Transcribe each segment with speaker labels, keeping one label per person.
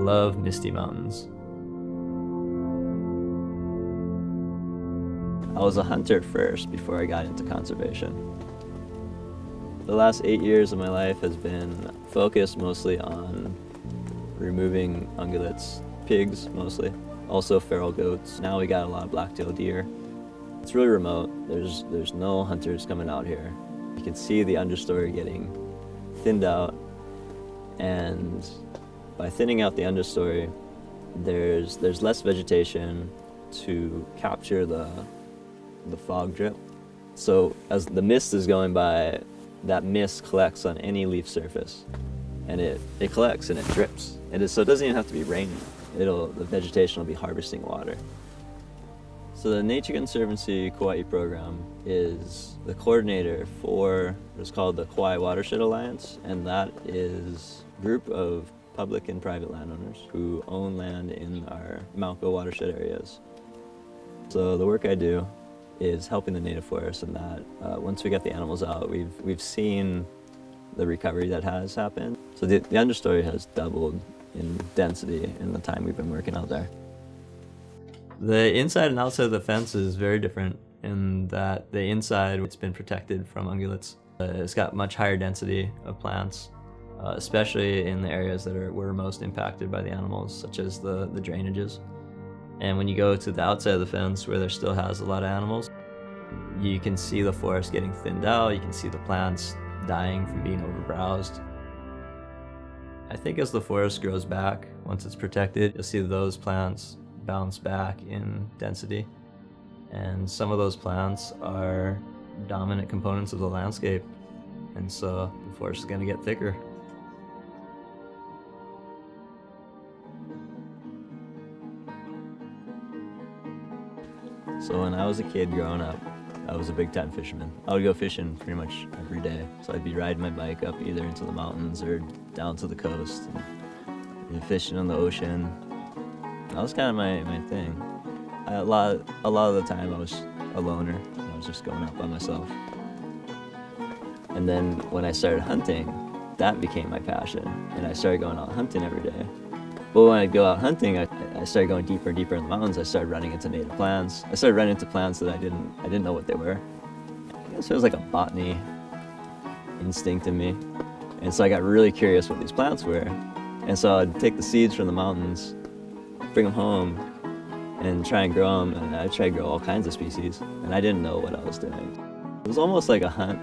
Speaker 1: love misty mountains.
Speaker 2: I was a hunter first before I got into conservation. The last 8 years of my life has been focused mostly on removing ungulates, pigs mostly, also feral goats. Now we got a lot of black-tailed deer. It's really remote. There's no hunters coming out here. You can see the understory getting thinned out, and by thinning out the understory, there's less vegetation to capture the fog drip. So as the mist is going by, that mist collects on any leaf surface, and it collects and it drips. So it doesn't even have to be raining. The vegetation will be harvesting water. So the Nature Conservancy Kauai program is the coordinator for what's called the Kauai Watershed Alliance, and that is a group of public and private landowners who own land in our Mahalo watershed areas. So the work I do is helping the native forest, and that once we get the animals out, we've seen the recovery that has happened. So the understory has doubled in density in the time we've been working out there.
Speaker 1: The inside and outside of the fence is very different in that the inside, it's been protected from ungulates. It's got much higher density of plants, especially in the areas that were most impacted by the animals, such as the drainages. And when you go to the outside of the fence where there still has a lot of animals, you can see the forest getting thinned out, you can see the plants dying from being overbrowsed. I think as the forest grows back, once it's protected, you'll see those plants bounce back in density. And some of those plants are dominant components of the landscape, and so the forest is going to get thicker.
Speaker 2: So when I was a kid growing up, I was a big time fisherman. I would go fishing pretty much every day. So I'd be riding my bike up either into the mountains or down to the coast and fishing on the ocean. That was kind of my thing. A lot of the time I was a loner. I was just going out by myself. And then when I started hunting, that became my passion. And I started going out hunting every day. But when I'd go out hunting, I started going deeper and deeper in the mountains. I started running into native plants. I started running into plants that I didn't know what they were. I guess it was like a botany instinct in me. And so I got really curious what these plants were. And so I'd take the seeds from the mountains, bring them home, and try and grow them. And I'd try to grow all kinds of species. And I didn't know what I was doing. It was almost like a hunt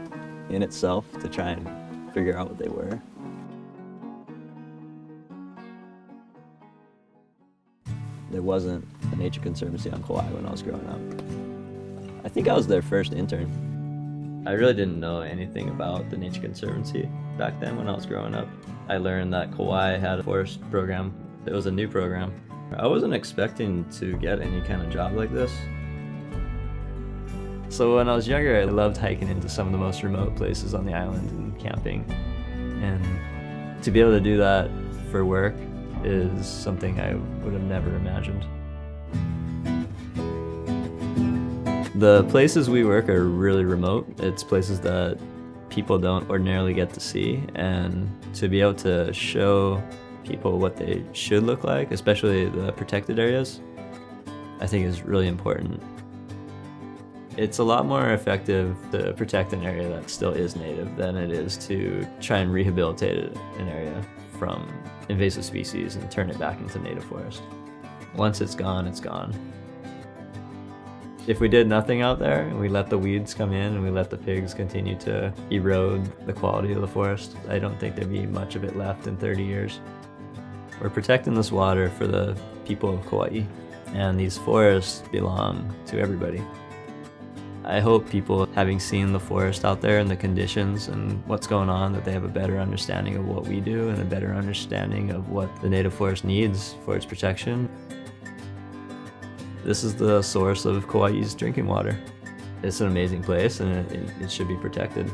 Speaker 2: in itself to try and figure out what they were. There wasn't a Nature Conservancy on Kauai when I was growing up. I think I was their first intern.
Speaker 1: I really didn't know anything about the Nature Conservancy back then when I was growing up. I learned that Kauai had a forest program. It was a new program. I wasn't expecting to get any kind of job like this. So when I was younger, I loved hiking into some of the most remote places on the island and camping. And to be able to do that for work is something I would have never imagined. The places we work are really remote. It's places that people don't ordinarily get to see, and to be able to show people what they should look like, especially the protected areas, I think is really important. It's a lot more effective to protect an area that still is native than it is to try and rehabilitate an area from invasive species and turn it back into native forest. Once it's gone, it's gone. If we did nothing out there and we let the weeds come in and we let the pigs continue to erode the quality of the forest, I don't think there'd be much of it left in 30 years. We're protecting this water for the people of Kauai, and these forests belong to everybody. I hope people, having seen the forest out there and the conditions and what's going on, that they have a better understanding of what we do and a better understanding of what the native forest needs for its protection. This is the source of Kauai's drinking water. It's an amazing place, and it should be protected.